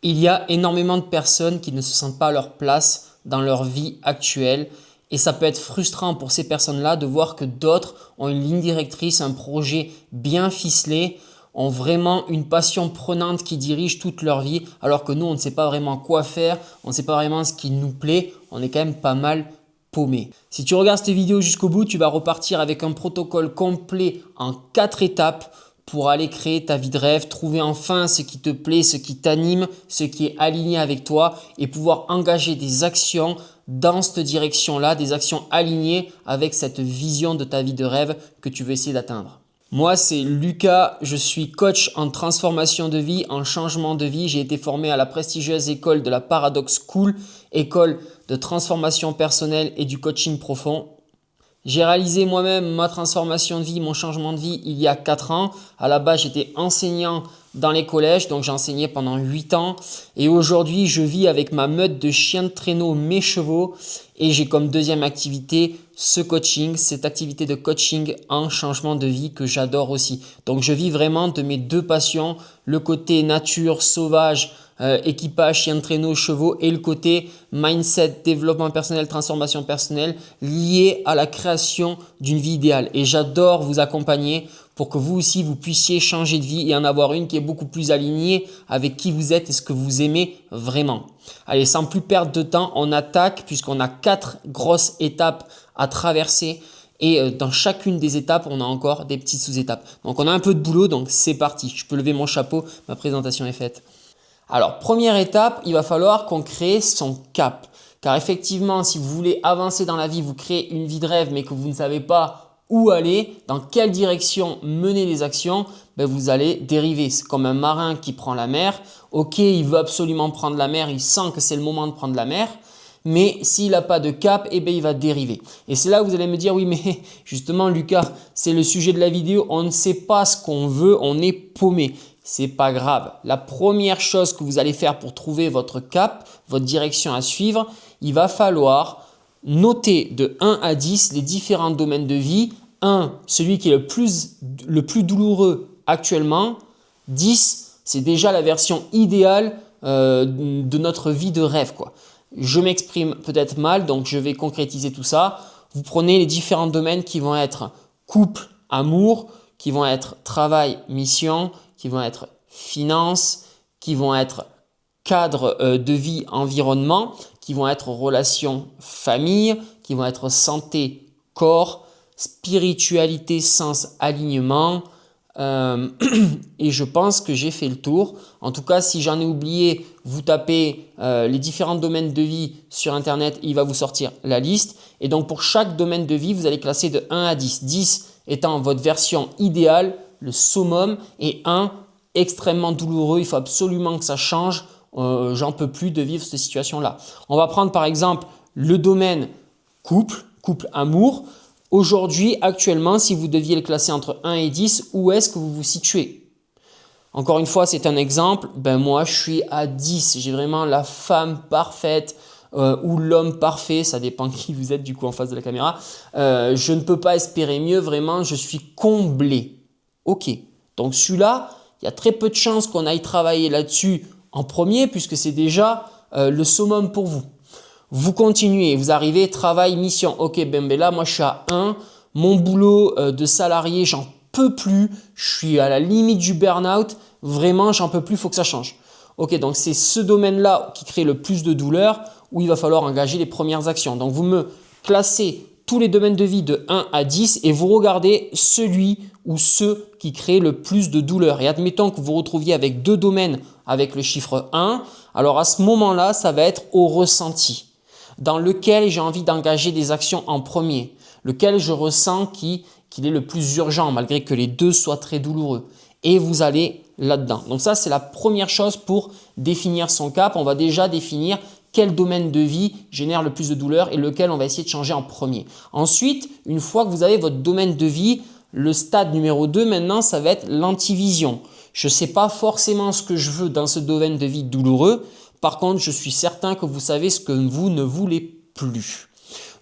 Il y a énormément de personnes qui ne se sentent pas à leur place dans leur vie actuelle et ça peut être frustrant pour ces personnes-là de voir que d'autres ont une ligne directrice, un projet bien ficelé, ont vraiment une passion prenante qui dirige toute leur vie alors que nous, on ne sait pas vraiment quoi faire, on ne sait pas vraiment ce qui nous plaît, on est quand même pas mal paumé. Si tu regardes cette vidéo jusqu'au bout, tu vas repartir avec un protocole complet en 4 étapes pour aller créer ta vie de rêve, trouver enfin ce qui te plaît, ce qui t'anime, ce qui est aligné avec toi et pouvoir engager des actions dans cette direction-là, des actions alignées avec cette vision de ta vie de rêve que tu veux essayer d'atteindre. Moi, c'est Lucas, je suis coach en transformation de vie, en changement de vie. J'ai été formé à la prestigieuse école de la Paradox School, école de transformation personnelle et du coaching profond. J'ai réalisé moi-même ma transformation de vie, mon changement de vie il y a 4 ans. À la base, j'étais enseignant dans les collèges, donc j'ai enseigné pendant 8 ans. Et aujourd'hui, je vis avec ma meute de chiens de traîneau, mes chevaux. Et j'ai comme deuxième activité ce coaching, cette activité de coaching en changement de vie que j'adore aussi. Donc, je vis vraiment de mes deux passions, le côté nature, sauvage, équipage, chien de traîneau, chevaux et le côté mindset, développement personnel, transformation personnelle lié à la création d'une vie idéale. Et j'adore vous accompagner pour que vous aussi, vous puissiez changer de vie et en avoir une qui est beaucoup plus alignée avec qui vous êtes et ce que vous aimez vraiment. Allez, sans plus perdre de temps, on attaque puisqu'on a 4 grosses étapes à traverser. Et dans chacune des étapes, on a encore des petites sous-étapes. Donc, on a un peu de boulot, donc c'est parti. Je peux lever mon chapeau, ma présentation est faite. Alors, première étape, il va falloir qu'on crée son cap. Car effectivement, si vous voulez avancer dans la vie, vous créez une vie de rêve, mais que vous ne savez pas où aller, dans quelle direction mener les actions, ben vous allez dériver. C'est comme un marin qui prend la mer. Ok, il veut absolument prendre la mer, il sent que c'est le moment de prendre la mer. Mais s'il n'a pas de cap, eh bien, il va dériver. Et c'est là où vous allez me dire, oui, mais justement, Lucas, c'est le sujet de la vidéo. On ne sait pas ce qu'on veut, on est paumé. C'est pas grave. La première chose que vous allez faire pour trouver votre cap, votre direction à suivre, il va falloir noter de 1 à 10 les différents domaines de vie. 1, celui qui est le plus douloureux actuellement. 10, c'est déjà la version idéale de notre vie de rêve, quoi. Je m'exprime peut-être mal, donc je vais concrétiser tout ça. Vous prenez les différents domaines qui vont être couple, amour, qui vont être travail, mission, qui vont être finances, qui vont être cadre de vie, environnement, qui vont être relations, famille, qui vont être santé, corps, spiritualité, sens, alignement. Et je pense que j'ai fait le tour. En tout cas, si j'en ai oublié, vous tapez les différents domaines de vie sur Internet, il va vous sortir la liste. Et donc, pour chaque domaine de vie, vous allez classer de 1 à 10. 10 étant votre version idéale, le summum, et 1 extrêmement douloureux. Il faut absolument que ça change. J'en peux plus de vivre cette situation-là. On va prendre par exemple le domaine couple amour. Aujourd'hui, actuellement, si vous deviez le classer entre 1 et 10, où est-ce que vous vous situez? Encore une fois, c'est un exemple. Ben moi, je suis à 10. J'ai vraiment la femme parfaite ou l'homme parfait. Ça dépend qui vous êtes du coup en face de la caméra. Je ne peux pas espérer mieux. Vraiment, je suis comblé. Ok. Donc celui-là, il y a très peu de chances qu'on aille travailler là-dessus en premier puisque c'est déjà le summum pour vous. Vous continuez, vous arrivez, travail, mission. Ok, ben là, moi, je suis à 1. Mon boulot de salarié, j'en peux plus. Je suis à la limite du burn-out. Vraiment, j'en peux plus, il faut que ça change. Ok, donc c'est ce domaine-là qui crée le plus de douleur où il va falloir engager les premières actions. Donc, vous me classez tous les domaines de vie de 1 à 10 et vous regardez celui ou ceux qui créent le plus de douleur. Et admettons que vous vous retrouviez avec 2 domaines avec le chiffre 1. Alors, à ce moment-là, ça va être au ressenti, dans lequel j'ai envie d'engager des actions en premier, lequel je ressens qu'il est le plus urgent malgré que les 2 soient très douloureux. Et vous allez là-dedans. Donc ça, c'est la première chose pour définir son cap. On va déjà définir quel domaine de vie génère le plus de douleur et lequel on va essayer de changer en premier. Ensuite, une fois que vous avez votre domaine de vie, le stade numéro 2 maintenant, ça va être l'antivision. Je ne sais pas forcément ce que je veux dans ce domaine de vie douloureux. Par contre, je suis certain que vous savez ce que vous ne voulez plus.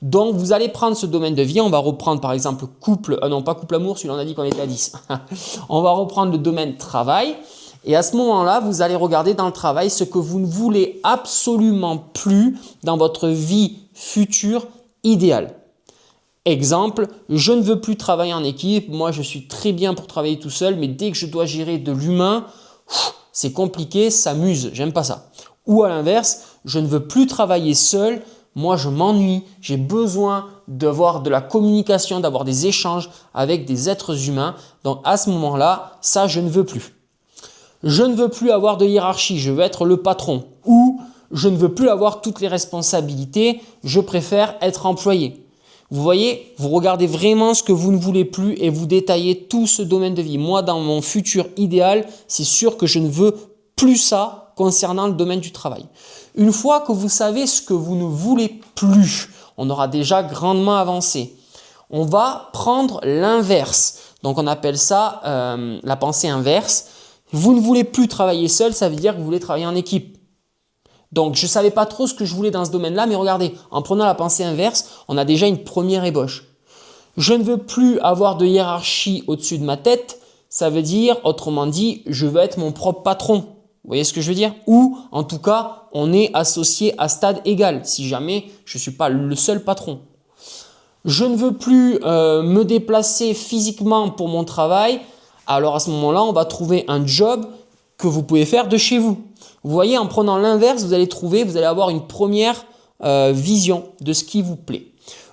Donc, vous allez prendre ce domaine de vie. On va reprendre par exemple couple, non pas couple amour, celui-là on a dit qu'on était à 10. On va reprendre le domaine travail. Et à ce moment-là, vous allez regarder dans le travail ce que vous ne voulez absolument plus dans votre vie future idéale. Exemple, je ne veux plus travailler en équipe, moi je suis très bien pour travailler tout seul, mais dès que je dois gérer de l'humain, c'est compliqué, ça m'use, j'aime pas ça. Ou à l'inverse, je ne veux plus travailler seul, moi je m'ennuie, j'ai besoin d'avoir de la communication, d'avoir des échanges avec des êtres humains. Donc à ce moment-là, ça je ne veux plus. Je ne veux plus avoir de hiérarchie, je veux être le patron. Ou je ne veux plus avoir toutes les responsabilités, je préfère être employé. Vous voyez, vous regardez vraiment ce que vous ne voulez plus et vous détaillez tout ce domaine de vie. Moi, dans mon futur idéal, c'est sûr que je ne veux plus ça concernant le domaine du travail. Une fois que vous savez ce que vous ne voulez plus, on aura déjà grandement avancé. On va prendre l'inverse. Donc, on appelle ça la pensée inverse. Vous ne voulez plus travailler seul, ça veut dire que vous voulez travailler en équipe. Donc, je ne savais pas trop ce que je voulais dans ce domaine-là, mais regardez, en prenant la pensée inverse, on a déjà une première ébauche. Je ne veux plus avoir de hiérarchie au-dessus de ma tête, ça veut dire, autrement dit, je veux être mon propre patron. Vous voyez ce que je veux dire? Ou, en tout cas, on est associé à stade égal, si jamais je ne suis pas le seul patron. Je ne veux plus me déplacer physiquement pour mon travail, alors à ce moment-là, on va trouver un job que vous pouvez faire de chez vous. Vous voyez, en prenant l'inverse, vous allez avoir une première vision de ce qui vous plaît.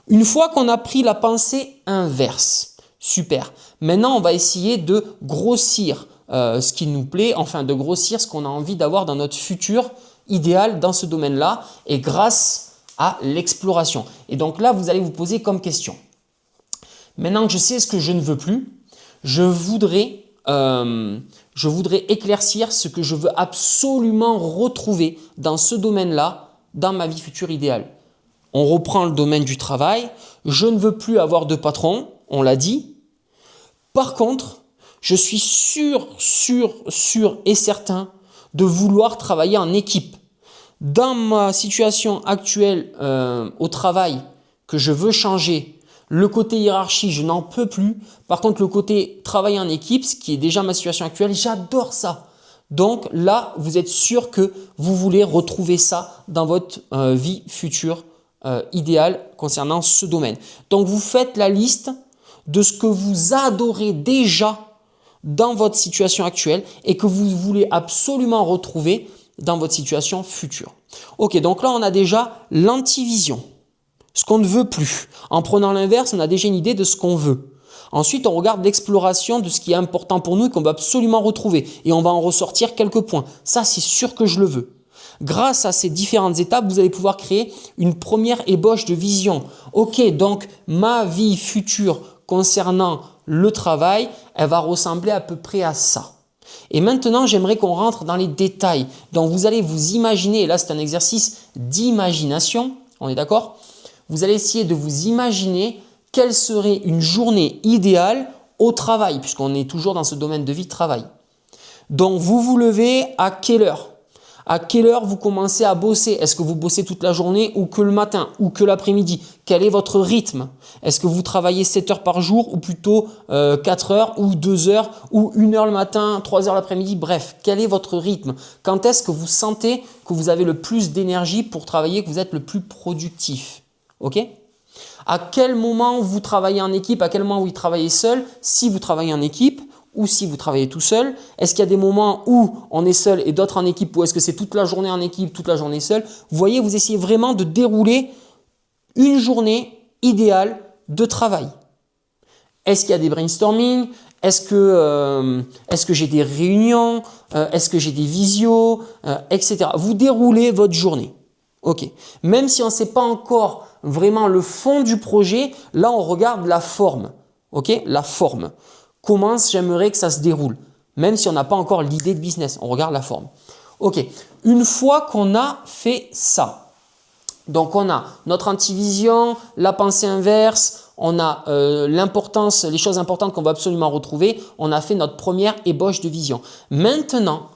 Une fois qu'on a pris la pensée inverse, super. Maintenant, on va essayer de grossir ce qui nous plaît, enfin de grossir ce qu'on a envie d'avoir dans notre futur idéal dans ce domaine-là et grâce à l'exploration. Et donc là, vous allez vous poser comme question. Maintenant que je sais ce que je ne veux plus, je voudrais éclaircir ce que je veux absolument retrouver dans ce domaine-là, dans ma vie future idéale. On reprend le domaine du travail. Je ne veux plus avoir de patron, on l'a dit. Par contre, je suis sûr et certain de vouloir travailler en équipe. Dans ma situation actuelle au travail que je veux changer, le côté hiérarchie, je n'en peux plus. Par contre, le côté travail en équipe, ce qui est déjà ma situation actuelle, j'adore ça. Donc là, vous êtes sûr que vous voulez retrouver ça dans votre vie future idéale concernant ce domaine. Donc, vous faites la liste de ce que vous adorez déjà dans votre situation actuelle et que vous voulez absolument retrouver dans votre situation future. Ok, donc là, on a déjà l'antivision. Ce qu'on ne veut plus. En prenant l'inverse, on a déjà une idée de ce qu'on veut. Ensuite, on regarde l'exploration de ce qui est important pour nous et qu'on va absolument retrouver. Et on va en ressortir quelques points. Ça, c'est sûr que je le veux. Grâce à ces différentes étapes, vous allez pouvoir créer une première ébauche de vision. Ok, donc ma vie future concernant le travail, elle va ressembler à peu près à ça. Et maintenant, j'aimerais qu'on rentre dans les détails. Donc, vous allez vous imaginer, et là, c'est un exercice d'imagination. On est d'accord ? Vous allez essayer de vous imaginer quelle serait une journée idéale au travail, puisqu'on est toujours dans ce domaine de vie de travail. Donc, vous vous levez à quelle heure? À quelle heure vous commencez à bosser? Est-ce que vous bossez toute la journée ou que le matin ou que l'après-midi? Quel est votre rythme? Est-ce que vous travaillez 7 heures par jour ou plutôt 4 heures ou 2 heures ou 1 heure le matin, 3 heures l'après-midi? Bref, quel est votre rythme? Quand est-ce que vous sentez que vous avez le plus d'énergie pour travailler, que vous êtes le plus productif? Ok? À quel moment vous travaillez en équipe? À quel moment vous travaillez seul? Si vous travaillez en équipe ou si vous travaillez tout seul, est-ce qu'il y a des moments où on est seul et d'autres en équipe, ou est-ce que c'est toute la journée en équipe, toute la journée seul? Vous voyez, vous essayez vraiment de dérouler une journée idéale de travail. Est-ce qu'il y a des brainstorming? Est-ce que j'ai des réunions? Est-ce que j'ai des visios? Etc. Vous déroulez votre journée. Ok. Même si on ne sait pas encore vraiment le fond du projet, là on regarde la forme. Ok? La forme. Comment j'aimerais que ça se déroule? Même si on n'a pas encore l'idée de business, on regarde la forme. Ok. Une fois qu'on a fait ça, donc on a notre antivision, la pensée inverse, on a l'importance, les choses importantes qu'on va absolument retrouver, on a fait notre première ébauche de vision. Maintenant,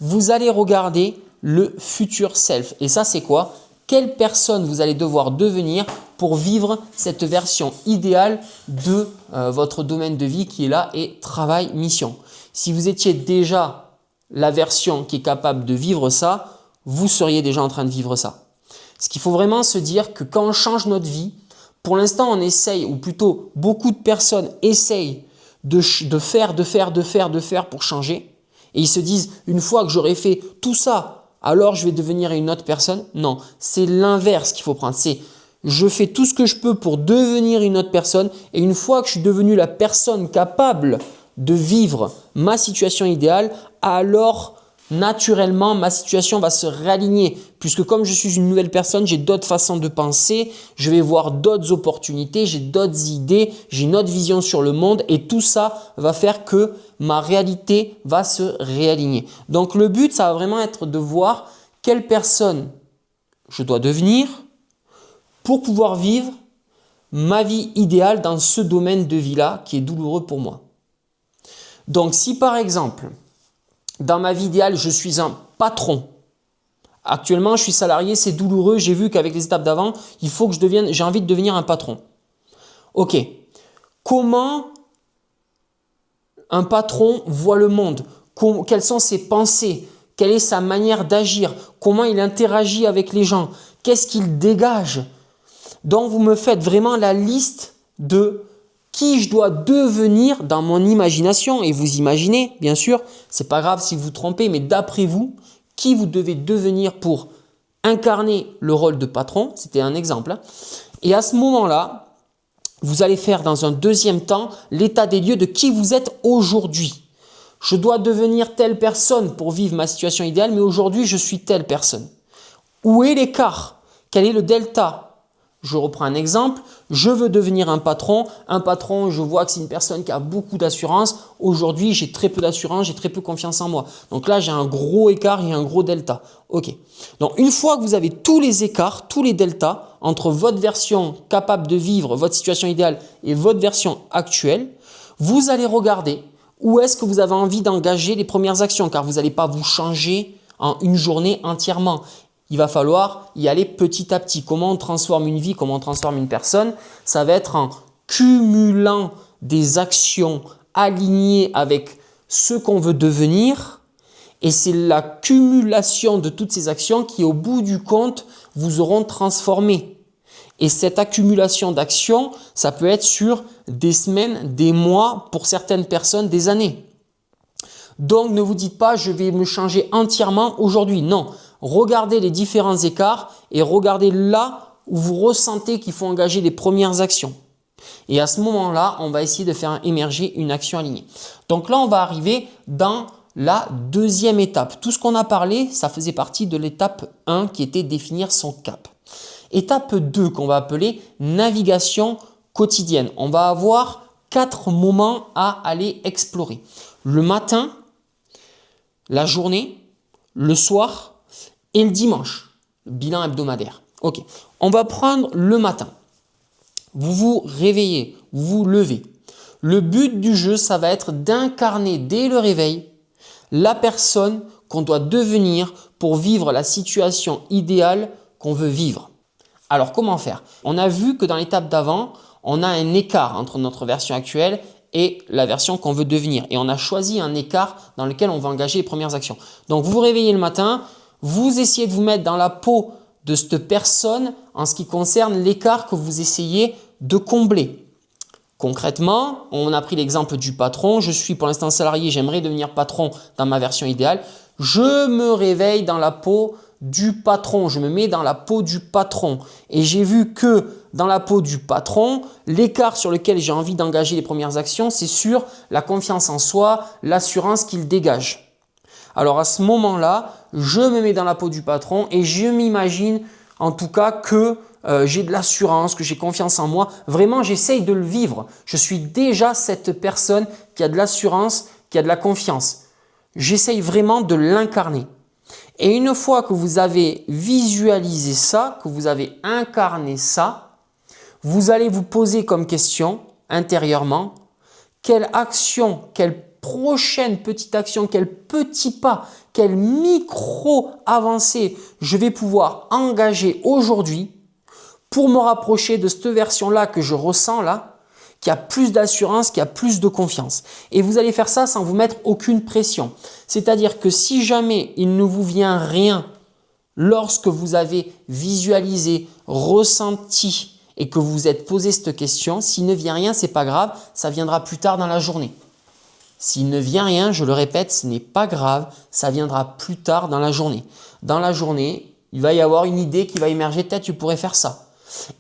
vous allez regarder le futur self. Et ça, c'est quoi? Quelle personne vous allez devoir devenir pour vivre cette version idéale de votre domaine de vie qui est là et travail, mission. Si vous étiez déjà la version qui est capable de vivre ça, vous seriez déjà en train de vivre ça. Ce qu'il faut vraiment se dire que quand on change notre vie, pour l'instant on essaye, ou plutôt beaucoup de personnes essayent de faire pour changer. Et ils se disent, une fois que j'aurai fait tout ça, alors je vais devenir une autre personne. Non, c'est l'inverse qu'il faut prendre. C'est je fais tout ce que je peux pour devenir une autre personne. Et une fois que je suis devenu la personne capable de vivre ma situation idéale, alors naturellement ma situation va se réaligner. Puisque comme je suis une nouvelle personne, j'ai d'autres façons de penser, je vais voir d'autres opportunités, j'ai d'autres idées, j'ai une autre vision sur le monde et tout ça va faire que ma réalité va se réaligner. Donc le but, ça va vraiment être de voir quelle personne je dois devenir pour pouvoir vivre ma vie idéale dans ce domaine de vie-là qui est douloureux pour moi. Donc si par exemple, dans ma vie idéale, je suis un patron. Actuellement, je suis salarié, c'est douloureux. J'ai vu qu'avec les étapes d'avant, il faut que j'ai envie de devenir un patron. Ok. Comment un patron voit le monde? Quelles sont ses pensées? Quelle est sa manière d'agir? Comment il interagit avec les gens? Qu'est-ce qu'il dégage? Donc, vous me faites vraiment la liste de qui je dois devenir dans mon imagination. Et vous imaginez, bien sûr, c'est pas grave si vous vous trompez, mais d'après vous, qui vous devez devenir pour incarner le rôle de patron. C'était un exemple. Et à ce moment-là, vous allez faire dans un deuxième temps l'état des lieux de qui vous êtes aujourd'hui. Je dois devenir telle personne pour vivre ma situation idéale, mais aujourd'hui, je suis telle personne. Où est l'écart? Quel est le delta? Je reprends un exemple, je veux devenir un patron. Un patron, je vois que c'est une personne qui a beaucoup d'assurance. Aujourd'hui, j'ai très peu d'assurance, j'ai très peu confiance en moi. Donc là, j'ai un gros écart, j'ai un gros delta. Ok. Donc une fois que vous avez tous les écarts, tous les deltas entre votre version capable de vivre votre situation idéale et votre version actuelle, vous allez regarder où est-ce que vous avez envie d'engager les premières actions, car vous n'allez pas vous changer en une journée entièrement. Il va falloir y aller petit à petit. Comment on transforme une vie, comment on transforme une personne? Ça va être en cumulant des actions alignées avec ce qu'on veut devenir. Et c'est la cumulation de toutes ces actions qui, au bout du compte, vous auront transformé. Et cette accumulation d'actions, ça peut être sur des semaines, des mois, pour certaines personnes, des années. Donc, ne vous dites pas, je vais me changer entièrement aujourd'hui. Non. Regardez les différents écarts et regardez là où vous ressentez qu'il faut engager les premières actions. Et à ce moment-là, on va essayer de faire émerger une action alignée. Donc là, on va arriver dans la deuxième étape. Tout ce qu'on a parlé, ça faisait partie de l'étape 1 qui était définir son cap. Étape 2 qu'on va appeler navigation quotidienne. On va avoir 4 moments à aller explorer. Le matin, la journée, le soir et le dimanche, le bilan hebdomadaire. Ok, on va prendre le matin. Vous vous réveillez, vous vous levez. Le but du jeu, ça va être d'incarner dès le réveil la personne qu'on doit devenir pour vivre la situation idéale qu'on veut vivre. Alors, comment faire? On a vu que dans l'étape d'avant, on a un écart entre notre version actuelle et la version qu'on veut devenir. Et on a choisi un écart dans lequel on va engager les premières actions. Donc, vous vous réveillez le matin, vous essayez de vous mettre dans la peau de cette personne en ce qui concerne l'écart que vous essayez de combler. Concrètement, on a pris l'exemple du patron. Je suis pour l'instant salarié, j'aimerais devenir patron dans ma version idéale. Je me réveille dans la peau du patron, je me mets dans la peau du patron. Et j'ai vu que dans la peau du patron, l'écart sur lequel j'ai envie d'engager les premières actions, c'est sur la confiance en soi, l'assurance qu'il dégage. Alors à ce moment-là, je me mets dans la peau du patron et je m'imagine en tout cas que j'ai de l'assurance, que j'ai confiance en moi. Vraiment, j'essaye de le vivre. Je suis déjà cette personne qui a de l'assurance, qui a de la confiance. J'essaye vraiment de l'incarner. Et une fois que vous avez visualisé ça, que vous avez incarné ça, vous allez vous poser comme question intérieurement, quelle action, quelle prochaine petite action, quel petit pas, quelle micro-avancée je vais pouvoir engager aujourd'hui pour me rapprocher de cette version-là que je ressens là, qui a plus d'assurance, qui a plus de confiance. Et vous allez faire ça sans vous mettre aucune pression. C'est-à-dire que si jamais il ne vous vient rien lorsque vous avez visualisé, ressenti et que vous vous êtes posé cette question, s'il ne vient rien, ce n'est pas grave, ça viendra plus tard dans la journée. S'il ne vient rien, je le répète, ce n'est pas grave, ça viendra plus tard dans la journée. Dans la journée, il va y avoir une idée qui va émerger, peut-être tu pourrais faire ça.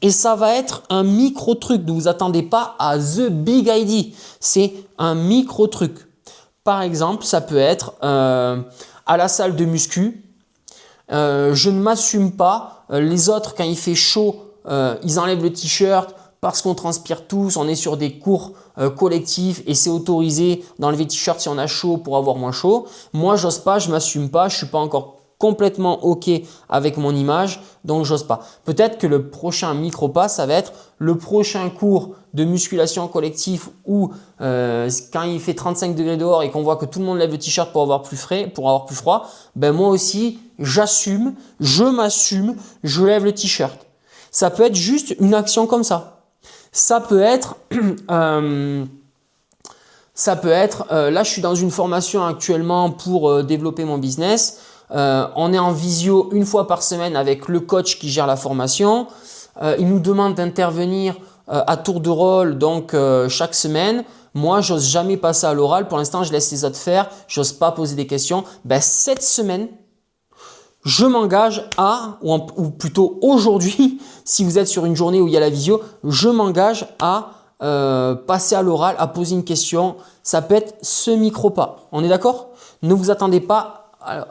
Et ça va être un micro-truc, ne vous attendez pas à the big idea, c'est un micro-truc. Par exemple, ça peut être à la salle de muscu, je ne m'assume pas, les autres quand il fait chaud, ils enlèvent le t-shirt parce qu'on transpire tous, on est sur des cours collectifs et c'est autorisé d'enlever le t-shirt si on a chaud pour avoir moins chaud. Moi, j'ose pas, je m'assume pas, je suis pas encore complètement OK avec mon image, donc j'ose pas. Peut-être que le prochain micro-pas, ça va être le prochain cours de musculation collectif où quand il fait 35 degrés dehors et qu'on voit que tout le monde lève le t-shirt pour avoir plus froid, ben moi aussi, j'assume, je m'assume, je lève le t-shirt. Ça peut être juste une action comme ça. Ça peut être, là je suis dans une formation actuellement pour développer mon business. On est en visio une fois par semaine avec le coach qui gère la formation. Il nous demande d'intervenir à tour de rôle donc chaque semaine. Moi, j'ose jamais passer à l'oral. Pour l'instant, je laisse les autres faire. J'ose pas poser des questions. Ben, cette semaine, je m'engage à, ou plutôt aujourd'hui, si vous êtes sur une journée où il y a la visio, je m'engage à passer à l'oral, à poser une question. Ça peut être ce micro-pas. On est d'accord? Ne vous attendez pas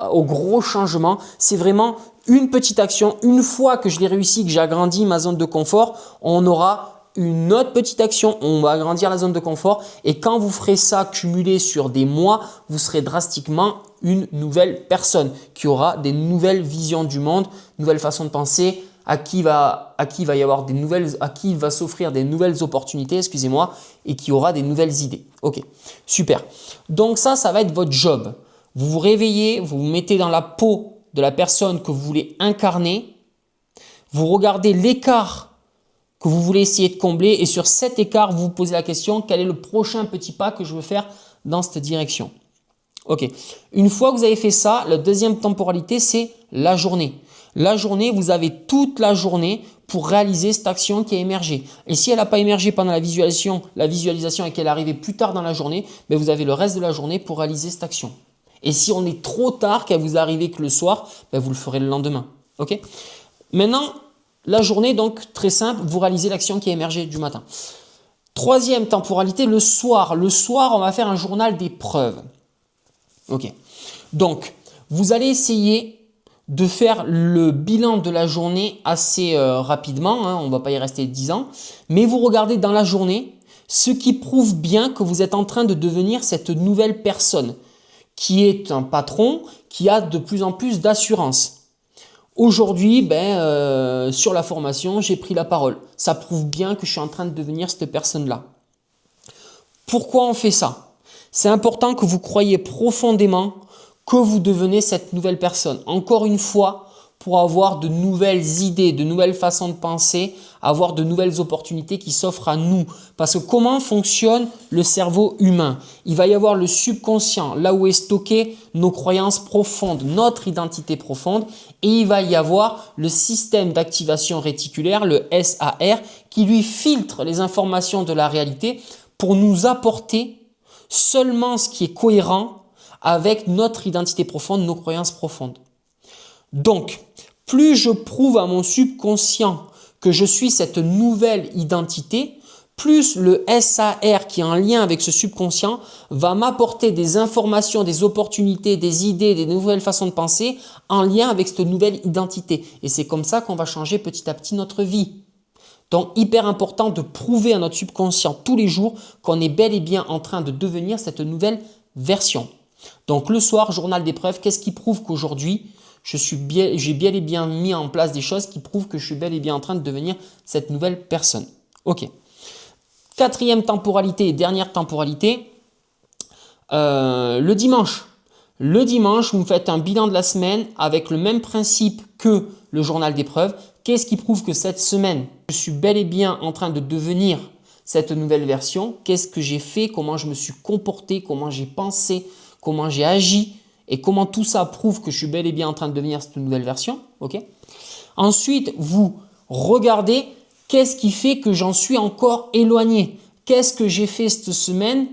au gros changement. C'est vraiment une petite action. Une fois que je l'ai réussi, que j'ai agrandi ma zone de confort, on aura une autre petite action. On va agrandir la zone de confort. Et quand vous ferez ça cumulé sur des mois, vous serez drastiquement une nouvelle personne qui aura des nouvelles visions du monde, nouvelles façons de penser, à qui va s'offrir des nouvelles opportunités, excusez-moi, et qui aura des nouvelles idées. Ok, super. Donc ça va être votre job. Vous vous réveillez, vous vous mettez dans la peau de la personne que vous voulez incarner. Vous regardez l'écart que vous voulez essayer de combler et sur cet écart, vous vous posez la question, quel est le prochain petit pas que je veux faire dans cette direction? Ok. Une fois que vous avez fait ça, la deuxième temporalité, c'est la journée. La journée, vous avez toute la journée pour réaliser cette action qui a émergé. Et si elle n'a pas émergé pendant la visualisation et qu'elle est arrivée plus tard dans la journée, ben vous avez le reste de la journée pour réaliser cette action. Et si on est trop tard, qu'elle vous arrive que le soir, ben vous le ferez le lendemain. Ok. Maintenant, la journée, donc très simple, vous réalisez l'action qui a émergé du matin. Troisième temporalité, le soir. Le soir, on va faire un journal d'épreuves. Ok. Donc, vous allez essayer de faire le bilan de la journée assez rapidement. Hein, on ne va pas y rester 10 ans. Mais vous regardez dans la journée ce qui prouve bien que vous êtes en train de devenir cette nouvelle personne qui est un patron, qui a de plus en plus d'assurance. Aujourd'hui, sur la formation, j'ai pris la parole. Ça prouve bien que je suis en train de devenir cette personne-là. Pourquoi on fait ça? C'est important que vous croyiez profondément que vous devenez cette nouvelle personne. Encore une fois, pour avoir de nouvelles idées, de nouvelles façons de penser, avoir de nouvelles opportunités qui s'offrent à nous. Parce que comment fonctionne le cerveau humain? Il va y avoir le subconscient, là où est stocké nos croyances profondes, notre identité profonde. Et il va y avoir le système d'activation réticulaire, le SAR, qui lui filtre les informations de la réalité pour nous apporter seulement ce qui est cohérent avec notre identité profonde, nos croyances profondes. Donc, plus je prouve à mon subconscient que je suis cette nouvelle identité, plus le SAR qui est en lien avec ce subconscient va m'apporter des informations, des opportunités, des idées, des nouvelles façons de penser en lien avec cette nouvelle identité. Et c'est comme ça qu'on va changer petit à petit notre vie. Donc, hyper important de prouver à notre subconscient tous les jours qu'on est bel et bien en train de devenir cette nouvelle version. Donc, le soir, journal d'épreuve, qu'est-ce qui prouve qu'aujourd'hui, j'ai bel et bien mis en place des choses qui prouvent que je suis bel et bien en train de devenir cette nouvelle personne. Ok. Quatrième temporalité et dernière temporalité, le dimanche. Le dimanche, vous faites un bilan de la semaine avec le même principe que le journal d'épreuve. Qu'est-ce qui prouve que cette semaine, je suis bel et bien en train de devenir cette nouvelle version, qu'est-ce que j'ai fait, comment je me suis comporté, comment j'ai pensé, comment j'ai agi et comment tout ça prouve que je suis bel et bien en train de devenir cette nouvelle version. Ok. Ensuite, vous regardez qu'est-ce qui fait que j'en suis encore éloigné. Qu'est-ce que j'ai fait cette semaine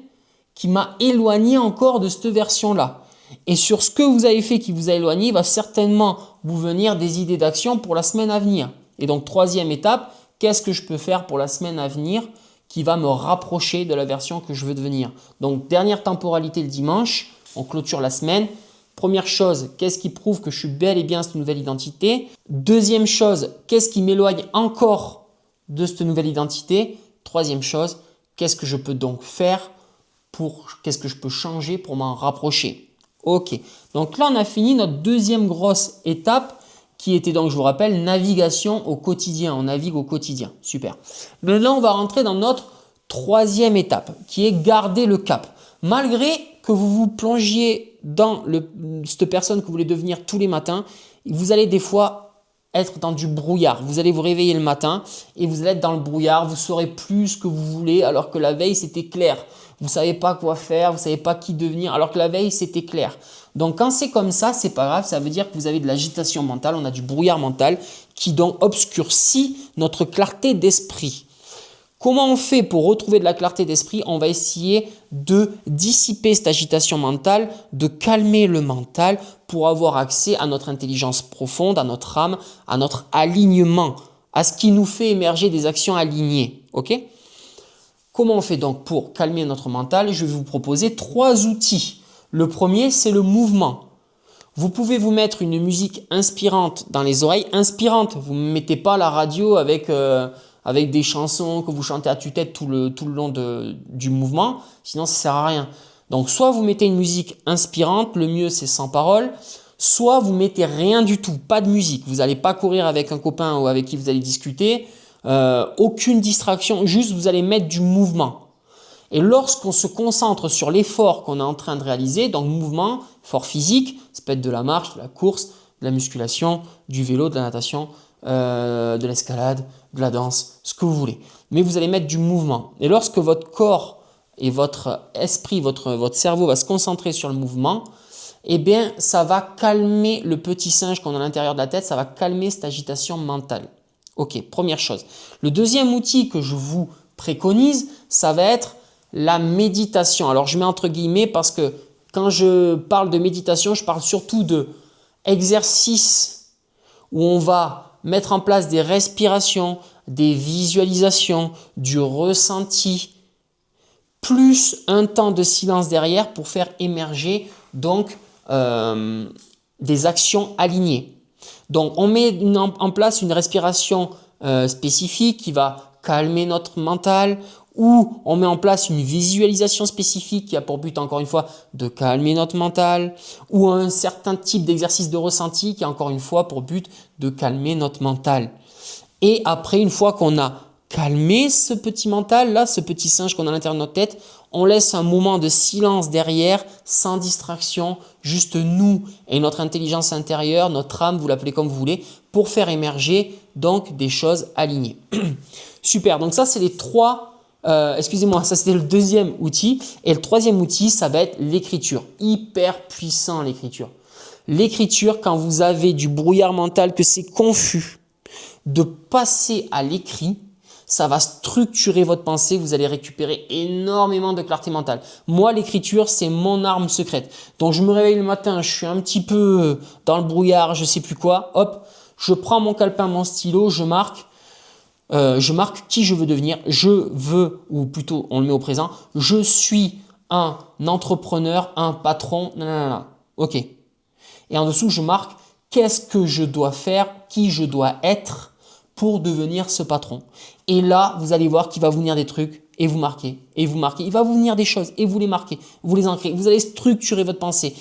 qui m'a éloigné encore de cette version-là. Et sur ce que vous avez fait qui vous a éloigné, il va certainement vous venir des idées d'action pour la semaine à venir. Et donc, troisième étape, qu'est-ce que je peux faire pour la semaine à venir qui va me rapprocher de la version que je veux devenir. Donc, dernière temporalité le dimanche, on clôture la semaine. Première chose, qu'est-ce qui prouve que je suis bel et bien cette nouvelle identité? Deuxième chose, qu'est-ce qui m'éloigne encore de cette nouvelle identité? Troisième chose, qu'est-ce que je peux donc faire qu'est-ce que je peux changer pour m'en rapprocher? Ok, donc là on a fini notre deuxième grosse étape qui était donc, je vous rappelle, navigation au quotidien. On navigue au quotidien, super. Maintenant on va rentrer dans notre troisième étape qui est garder le cap. Malgré que vous vous plongiez dans cette personne que vous voulez devenir tous les matins, vous allez des fois être dans du brouillard. Vous allez vous réveiller le matin et vous allez être dans le brouillard. Vous saurez plus ce que vous voulez alors que la veille c'était clair. Vous ne savez pas quoi faire, vous ne savez pas qui devenir alors que la veille c'était clair. Donc quand c'est comme ça, c'est pas grave, ça veut dire que vous avez de l'agitation mentale, on a du brouillard mental qui donc obscurcit notre clarté d'esprit. Comment on fait pour retrouver de la clarté d'esprit? On va essayer de dissiper cette agitation mentale, de calmer le mental pour avoir accès à notre intelligence profonde, à notre âme, à notre alignement, à ce qui nous fait émerger des actions alignées. Ok? Comment on fait donc pour calmer notre mental? Je vais vous proposer 3 outils. Le premier, c'est le mouvement. Vous pouvez vous mettre une musique inspirante dans les oreilles. Inspirante, vous ne mettez pas la radio avec des chansons que vous chantez à tue-tête tout le long du mouvement, sinon ça ne sert à rien. Donc soit vous mettez une musique inspirante, le mieux c'est sans parole, soit vous mettez rien du tout, pas de musique. Vous n'allez pas courir avec un copain ou avec qui vous allez discuter, aucune distraction, juste vous allez mettre du mouvement. Et lorsqu'on se concentre sur l'effort qu'on est en train de réaliser, donc mouvement, effort physique, ça peut être de la marche, de la course, de la musculation, du vélo, de la natation, de l'escalade, de la danse, ce que vous voulez. Mais vous allez mettre du mouvement. Et lorsque votre corps et votre esprit, votre cerveau va se concentrer sur le mouvement, eh bien, ça va calmer le petit singe qu'on a à l'intérieur de la tête, ça va calmer cette agitation mentale. Ok, première chose. Le deuxième outil que je vous préconise, ça va être la méditation. Alors, je mets entre guillemets parce que quand je parle de méditation, je parle surtout d'exercices où on va mettre en place des respirations, des visualisations, du ressenti, plus un temps de silence derrière pour faire émerger donc des actions alignées. Donc, on met en place une respiration spécifique qui va calmer notre mental, ou on met en place une visualisation spécifique qui a pour but, encore une fois, de calmer notre mental, ou un certain type d'exercice de ressenti qui a encore une fois pour but de calmer notre mental. Et après, une fois qu'on a calmé ce petit mental, là, ce petit singe qu'on a à l'intérieur de notre tête, on laisse un moment de silence derrière, sans distraction, juste nous et notre intelligence intérieure, notre âme, vous l'appelez comme vous voulez, pour faire émerger donc des choses alignées. Super, donc ça c'est les 3... excusez-moi, ça c'était le deuxième outil. Et le troisième outil, ça va être l'écriture. Hyper puissant l'écriture. L'écriture, quand vous avez du brouillard mental, que c'est confus, de passer à l'écrit, ça va structurer votre pensée. Vous allez récupérer énormément de clarté mentale. Moi, l'écriture, c'est mon arme secrète. Donc, je me réveille le matin, je suis un petit peu dans le brouillard, je sais plus quoi. Hop, je prends mon calepin, mon stylo, je marque qui je veux devenir. Je veux, ou plutôt on le met au présent, je suis un entrepreneur, un patron, nanana. Ok. Et en dessous, je marque qu'est-ce que je dois faire, qui je dois être pour devenir ce patron. Et là, vous allez voir qu'il va vous venir des trucs et vous marquez, et vous marquez. Il va vous venir des choses et vous les marquez, vous les ancrez. Vous allez structurer votre pensée.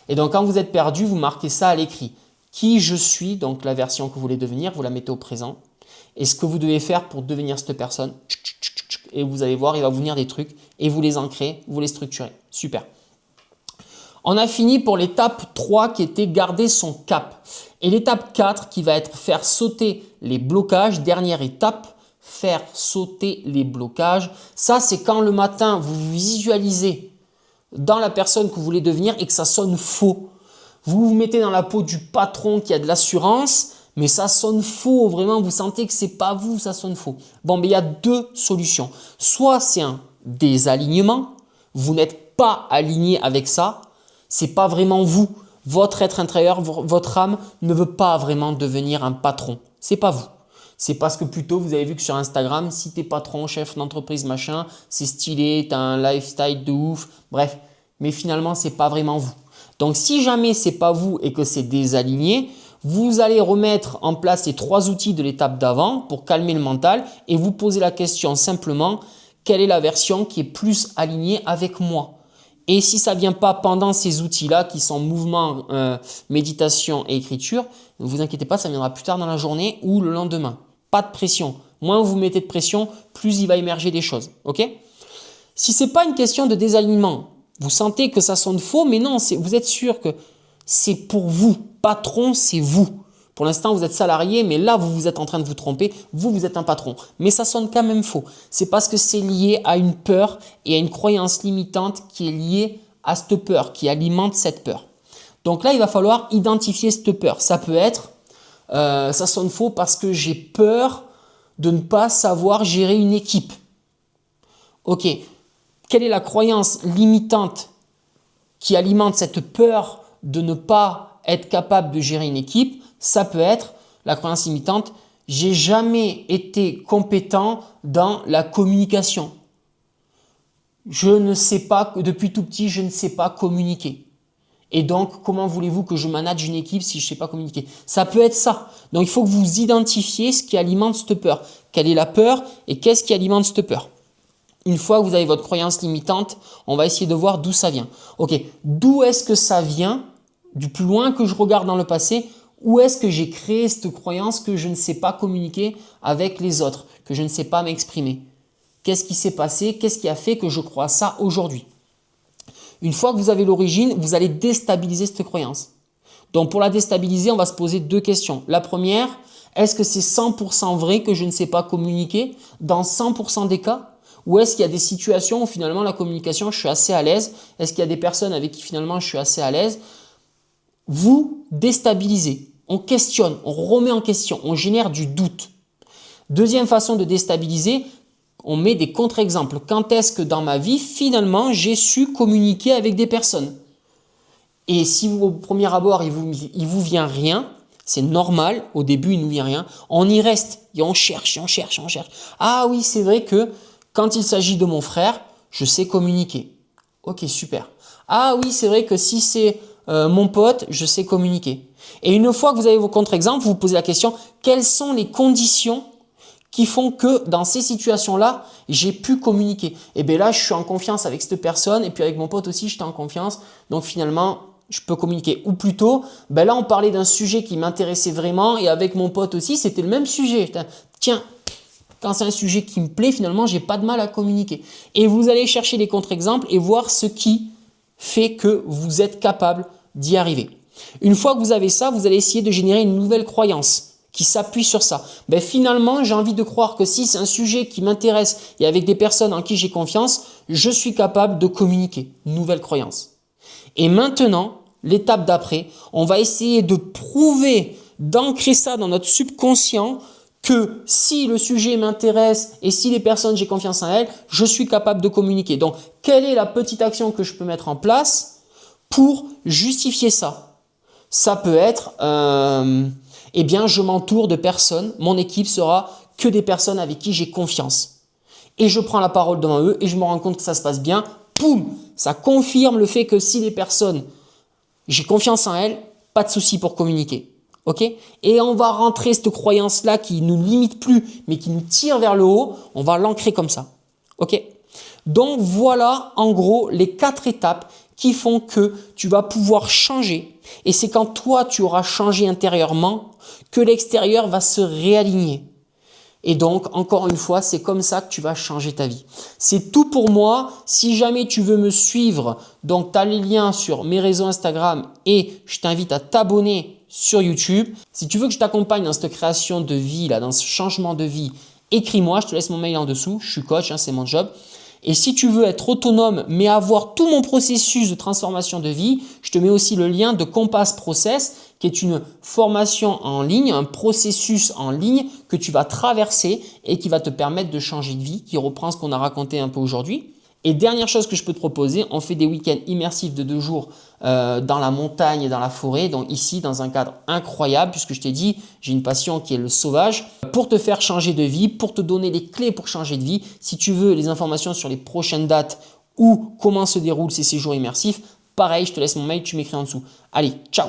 Et donc, quand vous êtes perdu, vous marquez ça à l'écrit. Qui je suis, donc la version que vous voulez devenir, vous la mettez au présent. Et ce que vous devez faire pour devenir cette personne. Et vous allez voir, il va vous venir des trucs et vous les ancrez, vous les structurez. Super. On a fini pour l'étape 3 qui était garder son cap. Et l'étape 4 qui va être faire sauter les blocages. Dernière étape, faire sauter les blocages. Ça, c'est quand le matin, vous vous visualisez dans la personne que vous voulez devenir et que ça sonne faux. Vous vous mettez dans la peau du patron qui a de l'assurance, mais ça sonne faux. Vraiment, vous sentez que c'est pas vous, ça sonne faux. Bon, mais il y a deux solutions. Soit c'est un désalignement. Vous n'êtes pas aligné avec ça. C'est pas vraiment vous. Votre être intérieur, votre âme ne veut pas vraiment devenir un patron. C'est pas vous. C'est parce que plutôt vous avez vu que sur Instagram, si tu es patron, chef d'entreprise, machin, c'est stylé, tu as un lifestyle de ouf, bref. Mais finalement, c'est pas vraiment vous. Donc, si jamais c'est pas vous et que c'est désaligné, vous allez remettre en place les 3 outils de l'étape d'avant pour calmer le mental et vous poser la question simplement, quelle est la version qui est plus alignée avec moi? Et si ça ne vient pas pendant ces outils-là qui sont mouvement, méditation et écriture, ne vous inquiétez pas, ça viendra plus tard dans la journée ou le lendemain. Pas de pression. Moins vous mettez de pression, plus il va émerger des choses. Ok? Si ce n'est pas une question de désalignement, vous sentez que ça sonne faux, mais non, vous êtes sûr que c'est pour vous. Patron, c'est vous. Pour l'instant, vous êtes salarié, mais là, vous êtes en train de vous tromper. Vous êtes un patron. Mais ça sonne quand même faux. C'est parce que c'est lié à une peur et à une croyance limitante qui est liée à cette peur, qui alimente cette peur. Donc là, il va falloir identifier cette peur. Ça peut être, ça sonne faux parce que j'ai peur de ne pas savoir gérer une équipe. Ok, quelle est la croyance limitante qui alimente cette peur de ne pas être capable de gérer une équipe? Ça peut être la croyance limitante, j'ai jamais été compétent dans la communication. Je ne sais pas, depuis tout petit, je ne sais pas communiquer. Et donc, comment voulez-vous que je manage une équipe si je ne sais pas communiquer? Ça peut être ça. Donc, il faut que vous identifiez ce qui alimente cette peur. Quelle est la peur et qu'est-ce qui alimente cette peur? Une fois que vous avez votre croyance limitante, on va essayer de voir d'où ça vient. Ok, d'où est-ce que ça vient? Du plus loin que je regarde dans le passé, où est-ce que j'ai créé cette croyance que je ne sais pas communiquer avec les autres, que je ne sais pas m'exprimer? Qu'est-ce qui s'est passé? Qu'est-ce qui a fait que je crois ça aujourd'hui? Une fois que vous avez l'origine, vous allez déstabiliser cette croyance. Donc pour la déstabiliser, on va se poser 2 questions. La première, est-ce que c'est 100% vrai que je ne sais pas communiquer dans 100% des cas? Ou est-ce qu'il y a des situations où finalement la communication, je suis assez à l'aise? Est-ce qu'il y a des personnes avec qui finalement je suis assez à l'aise? Vous déstabilisez. On questionne, on remet en question, on génère du doute. Deuxième façon de déstabiliser, on met des contre-exemples. Quand est-ce que dans ma vie, finalement, j'ai su communiquer avec des personnes? Et si au premier abord, il vous vient rien, c'est normal, au début, il ne nous vient rien, on y reste et on cherche, et on cherche, et on cherche. Ah oui, c'est vrai que quand il s'agit de mon frère, je sais communiquer. Ok, super. Ah oui, c'est vrai que si c'est mon pote, je sais communiquer. Et une fois que vous avez vos contre-exemples, vous vous posez la question, quelles sont les conditions qui font que dans ces situations-là, j'ai pu communiquer? Et bien là, je suis en confiance avec cette personne et puis avec mon pote aussi, j'étais en confiance. Donc finalement, je peux communiquer. Ou plutôt, ben là, on parlait d'un sujet qui m'intéressait vraiment et avec mon pote aussi, c'était le même sujet. Tiens, quand c'est un sujet qui me plaît, finalement, j'ai pas de mal à communiquer. Et vous allez chercher les contre-exemples et voir ce qui fait que vous êtes capable d'y arriver. Une fois que vous avez ça, vous allez essayer de générer une nouvelle croyance qui s'appuie sur ça. Ben finalement, j'ai envie de croire que si c'est un sujet qui m'intéresse et avec des personnes en qui j'ai confiance, je suis capable de communiquer. Nouvelle croyance. Et maintenant, l'étape d'après, on va essayer de prouver, d'ancrer ça dans notre subconscient que si le sujet m'intéresse et si les personnes, j'ai confiance en elles, je suis capable de communiquer. Donc, quelle est la petite action que je peux mettre en place pour justifier ça? Ça peut être, eh bien, je m'entoure de personnes, mon équipe sera que des personnes avec qui j'ai confiance. Et je prends la parole devant eux et je me rends compte que ça se passe bien. Poum! Ça confirme le fait que si les personnes, j'ai confiance en elles, pas de souci pour communiquer. Ok? Et on va rentrer cette croyance-là qui ne nous limite plus, mais qui nous tire vers le haut, on va l'ancrer comme ça. Ok? Donc voilà en gros les 4 étapes qui font que tu vas pouvoir changer. Et c'est quand toi tu auras changé intérieurement que l'extérieur va se réaligner. Et donc, encore une fois, c'est comme ça que tu vas changer ta vie. C'est tout pour moi. Si jamais tu veux me suivre, donc tu as les liens sur mes réseaux Instagram et je t'invite à t'abonner sur YouTube. Si tu veux que je t'accompagne dans cette création de vie, là, dans ce changement de vie écris-moi, je te laisse mon mail en dessous. Je suis coach, hein, c'est mon job. Et si tu veux être autonome, mais avoir tout mon processus de transformation de vie, je te mets aussi le lien de Compass Process, qui est une formation en ligne, un processus en ligne que tu vas traverser et qui va te permettre de changer de vie, qui reprend ce qu'on a raconté un peu aujourd'hui. Et dernière chose que je peux te proposer, on fait des week-ends immersifs de 2 jours dans la montagne et dans la forêt. Donc ici, dans un cadre incroyable, puisque je t'ai dit, j'ai une passion qui est le sauvage, pour te faire changer de vie, pour te donner les clés pour changer de vie. Si tu veux les informations sur les prochaines dates ou comment se déroulent ces séjours immersifs, pareil, je te laisse mon mail, tu m'écris en dessous. Allez, ciao!